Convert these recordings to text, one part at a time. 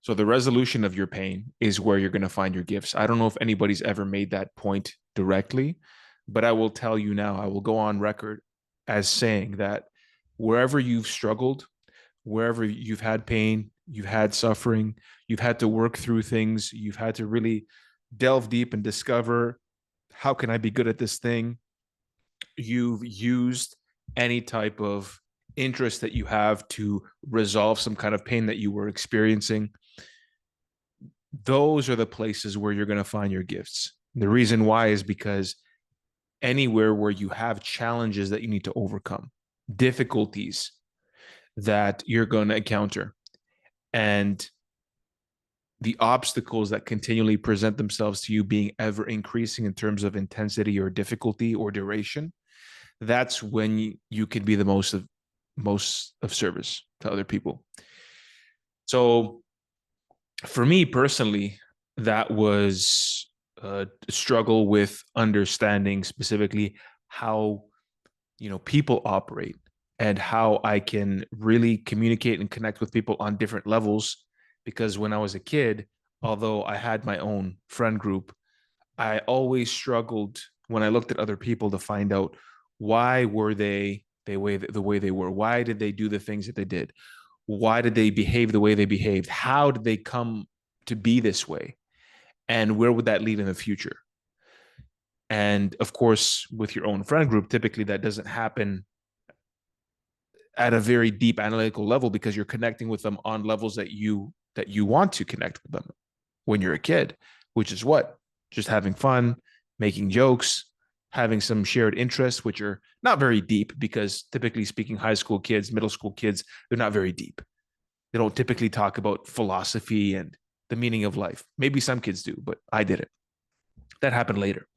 So the resolution of your pain is where you're going to find your gifts. I don't know if anybody's ever made that point directly, but I will tell you now, I will go on record as saying that wherever you've struggled, wherever you've had pain, you've had suffering, you've had to work through things, you've had to really delve deep and discover how can I be good at this thing? You've used any type of interest that you have to resolve some kind of pain that you were experiencing. Those are the places where you're going to find your gifts. The reason why is because anywhere where you have challenges that you need to overcome, difficulties that you're going to encounter, and the obstacles that continually present themselves to you being ever increasing in terms of intensity or difficulty or duration, that's when you can be the most of service to other people. So for me personally, that was a struggle with understanding specifically how people operate and how I can really communicate and connect with people on different levels. Because when I was a kid, although I had my own friend group, I always struggled when I looked at other people to find out why were the way they were. Why did they do the things that they did? Why did they behave the way they behaved? How did they come to be this way? And where would that lead in the future? And of course, with your own friend group, typically that doesn't happen at a very deep analytical level because you're connecting with them on levels that you want to connect with them when you're a kid, which is what? Just having fun, making jokes, having some shared interests, which are not very deep because typically speaking, high school kids, middle school kids, they're not very deep. They don't typically talk about philosophy and the meaning of life. Maybe some kids do, but I didn't. That happened later.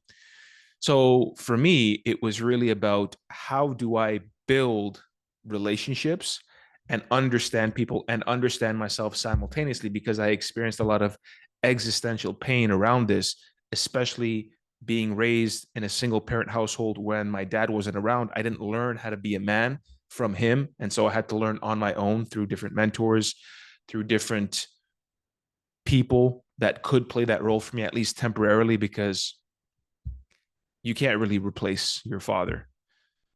So for me, it was really about how do I build relationships and understand people and understand myself simultaneously because I experienced a lot of existential pain around this, especially being raised in a single parent household when my dad wasn't around. I didn't learn how to be a man from him. And so I had to learn on my own through different mentors, through different people that could play that role for me, at least temporarily, because you can't really replace your father.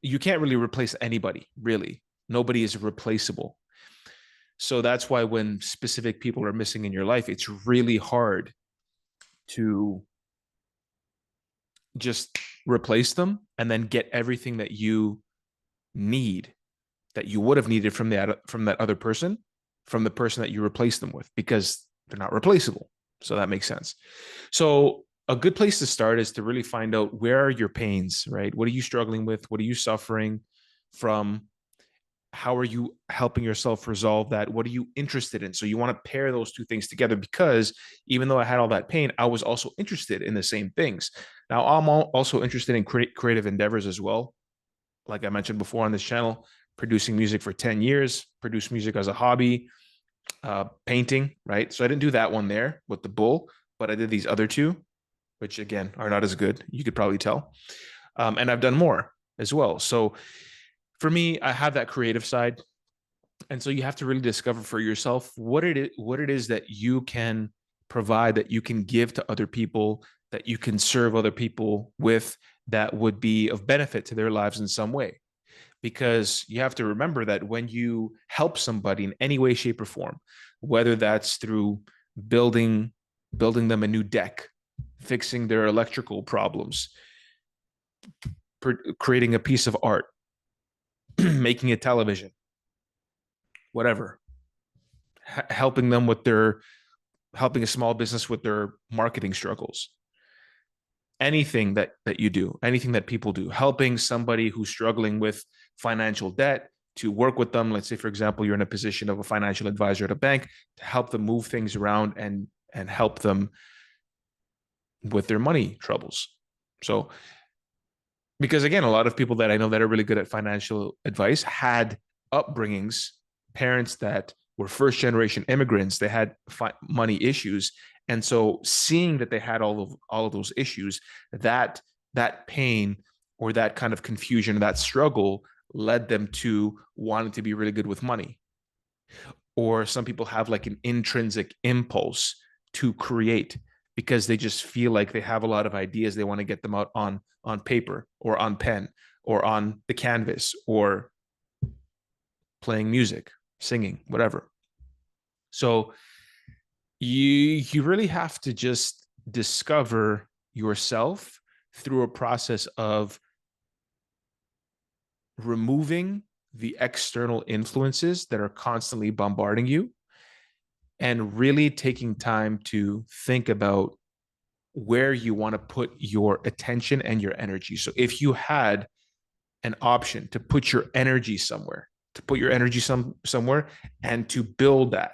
You can't really replace anybody, really. Nobody is replaceable. So that's why when specific people are missing in your life, it's really hard to just replace them and then get everything that you need that you would have needed from that other person, from the person that you replaced them with, because they're not replaceable. So that makes sense. So a good place to start is to really find out where are your pains, right? What are you struggling with? What are you suffering from? How are you helping yourself resolve that? What are you interested in? So you want to pair those two things together because even though I had all that pain, I was also interested in the same things. Now I'm also interested in creative endeavors as well. Like I mentioned before on this channel, producing music for 10 years, produce music as a hobby, painting, right? So I didn't do that one there with the bull, but I did these other two, which again are not as good. You could probably tell. And I've done more as well. So for me, I have that creative side. And so you have to really discover for yourself what it is that you can provide, that you can give to other people, that you can serve other people with, that would be of benefit to their lives in some way. Because you have to remember that when you help somebody in any way, shape, or form, whether that's through building building them a new deck, fixing their electrical problems, creating a piece of art, making a television, whatever, helping them with their helping a small business with their marketing struggles, anything that you do, anything that people do, helping somebody who's struggling with financial debt, to work with them. Let's say, for example, you're in a position of a financial advisor at a bank, to help them move things around and help them with their money troubles. So because again, a lot of people that I know that are really good at financial advice had upbringings, parents that were first generation immigrants. They had money issues, and so seeing that they had all of those issues, that pain or that kind of confusion, that struggle led them to wanting to be really good with money. or some people have like an intrinsic impulse to create because they just feel like they have a lot of ideas. They want to get them out on paper or on pen or on the canvas or playing music, singing, whatever. So you really have to just discover yourself through a process of removing the external influences that are constantly bombarding you and really taking time to think about where you want to put your attention and your energy. So if you had an option to put your energy somewhere, to put your energy somewhere and to build that,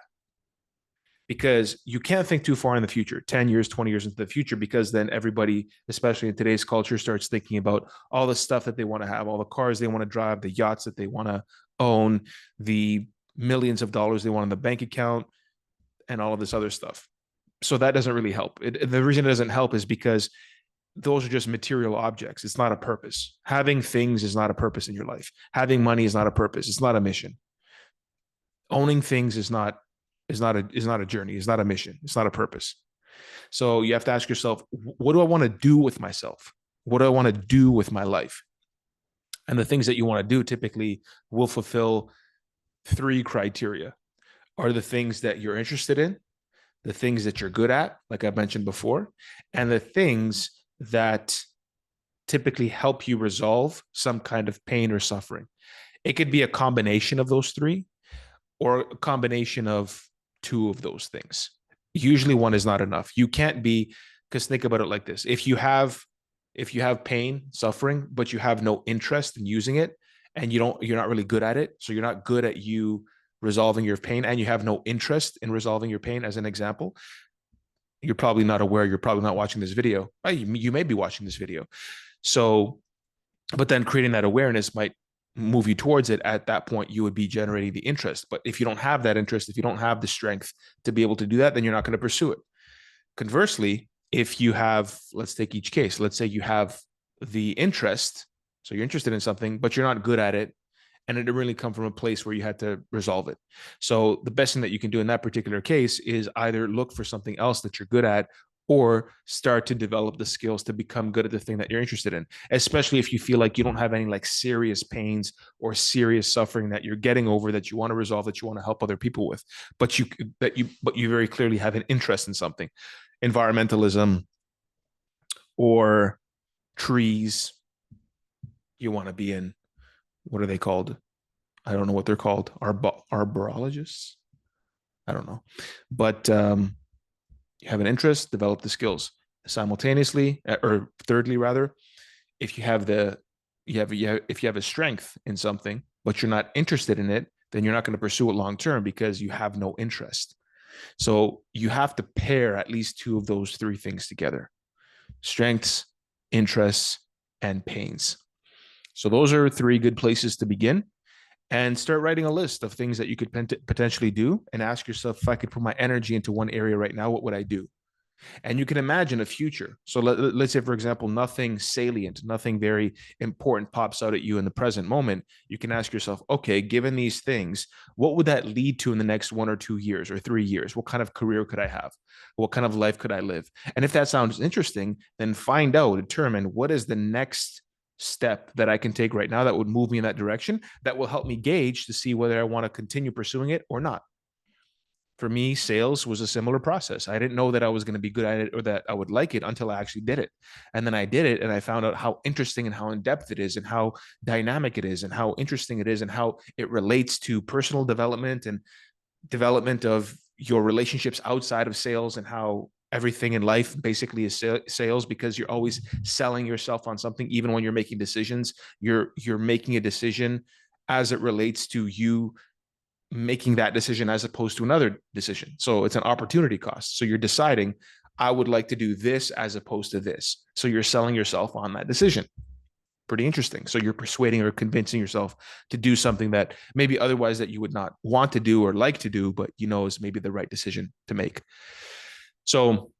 because you can't think too far in the future, 10 years, 20 years into the future, because then everybody, especially in today's culture, starts thinking about all the stuff that they want to have, all the cars they want to drive, the yachts that they want to own, the millions of dollars they want in the bank account, and all of this other stuff. So that doesn't really help. The reason it doesn't help is because those are just material objects. It's not a purpose. Having things is not a purpose in your life. Having money is not a purpose. It's not a mission. Owning things is not a journey. It's not a mission. It's not a purpose. So you have to ask yourself, what do I want to do with myself? What do I want to do with my life? And the things that you want to do typically will fulfill three criteria. Are the things that you're interested in, the things that you're good at, like I mentioned before, and the things that typically help you resolve some kind of pain or suffering. It could be a combination of those three or a combination of two of those things. Usually one is not enough. You can't be, because think about it like this. If you have pain, suffering, but you have no interest in using it and you're not really good at it, so you're not good at you resolving your pain and you have no interest in resolving your pain, as an example, you're probably not aware, you're probably not watching this video. You may be watching this video. So, but then creating that awareness might move you towards it. At that point, you would be generating the interest. But if you don't have that interest, if you don't have the strength to be able to do that, then you're not going to pursue it. Conversely, if you have, let's take each case, let's say you have the interest, so you're interested in something, but you're not good at it, and it didn't really come from a place where you had to resolve it. So the best thing that you can do in that particular case is either look for something else that you're good at or start to develop the skills to become good at the thing that you're interested in, especially if you feel like you don't have any like serious pains or serious suffering that you're getting over, that you want to resolve, that you want to help other people with, but you very clearly have an interest in something, environmentalism or trees. You want to be in, what are they called? I don't know what they're called. Arborologists? I don't know. But you have an interest, develop the skills simultaneously, or thirdly, rather, if you have if you have a strength in something, but you're not interested in it, then you're not going to pursue it long term because you have no interest. So you have to pair at least two of those three things together: strengths, interests, and pains. So those are three good places to begin, and start writing a list of things that you could potentially do and ask yourself, if I could put my energy into one area right now, what would I do? And you can imagine a future. So let's say, for example, nothing salient, nothing very important pops out at you in the present moment. You can ask yourself, okay, given these things, what would that lead to in the next 1 or 2 years or 3 years? What kind of career could I have? What kind of life could I live? And if that sounds interesting, then determine what is the next step that I can take right now that would move me in that direction, that will help me gauge to see whether I want to continue pursuing it or not. For me, sales was a similar process. I didn't know that I was going to be good at it or that I would like it until I actually did it. And then I did it and I found out how interesting and how in depth it is and how dynamic it is and how interesting it is and how it relates to personal development and development of your relationships outside of sales, and how everything in life basically is sales, because you're always selling yourself on something. Even when you're making decisions, you're making a decision as it relates to you making that decision as opposed to another decision. So it's an opportunity cost. So you're deciding, I would like to do this as opposed to this. So you're selling yourself on that decision. Pretty interesting. So you're persuading or convincing yourself to do something that maybe otherwise that you would not want to do or like to do, but you know is maybe the right decision to make. So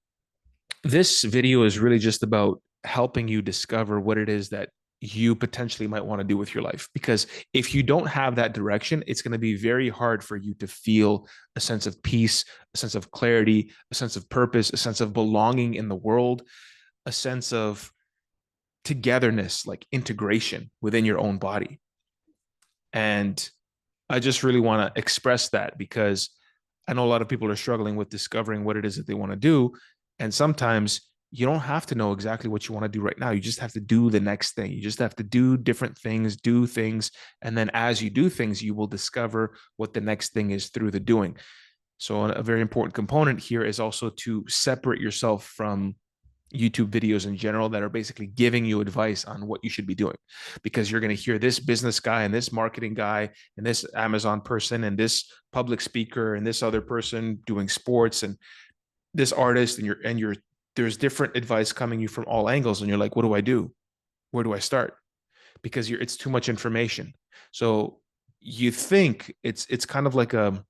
this video is really just about helping you discover what it is that you potentially might want to do with your life. Because if you don't have that direction, it's going to be very hard for you to feel a sense of peace, a sense of clarity, a sense of purpose, a sense of belonging in the world, a sense of togetherness, like integration within your own body. And I just really want to express that because I know a lot of people are struggling with discovering what it is that they want to do. And sometimes you don't have to know exactly what you want to do right now. You just have to do the next thing. You just have to do different things, do things. And then as you do things, you will discover what the next thing is through the doing. So, a very important component here is also to separate yourself from YouTube videos in general that are basically giving you advice on what you should be doing, because you're going to hear this business guy and this marketing guy and this Amazon person and this public speaker and this other person doing sports and this artist, and you're there's different advice coming you from all angles, and you're like, what do I do? Where do I start? Because it's too much information. So you think it's kind of like a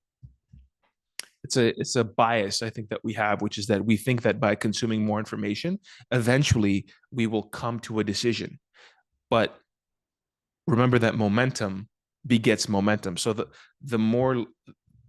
bias, I think, that we have, which is that we think that by consuming more information, eventually we will come to a decision. But remember that momentum begets momentum. So the more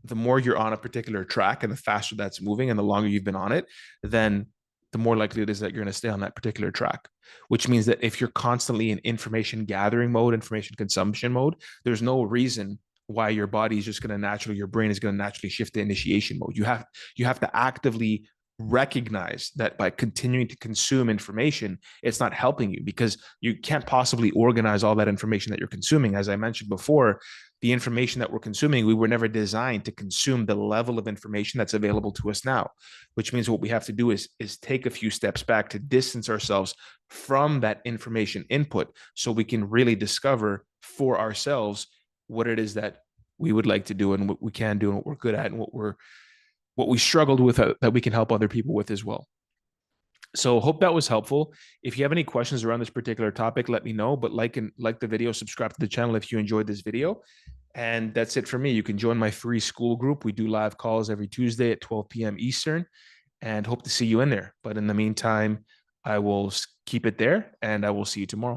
the more you're on a particular track and the faster that's moving and the longer you've been on it, then the more likely it is that you're going to stay on that particular track. Which means that if you're constantly in information gathering mode, information consumption mode, there's no reason why your body is just going to naturally, your brain is going to naturally shift to initiation mode. You have to actively recognize that by continuing to consume information, it's not helping you, because you can't possibly organize all that information that you're consuming. As I mentioned before, the information that we're consuming, we were never designed to consume the level of information that's available to us now, which means what we have to do is take a few steps back to distance ourselves from that information input so we can really discover for ourselves what it is that we would like to do and what we can do and what we're good at and what we struggled with that we can help other people with as well. So hope that was helpful. If you have any questions around this particular topic, let me know. But like the video, subscribe to the channel if you enjoyed this video. And that's it for me. You can join my free school group. We do live calls every Tuesday at 12 p.m. Eastern, and hope to see you in there. But in the meantime, I will keep it there, and I will see you tomorrow.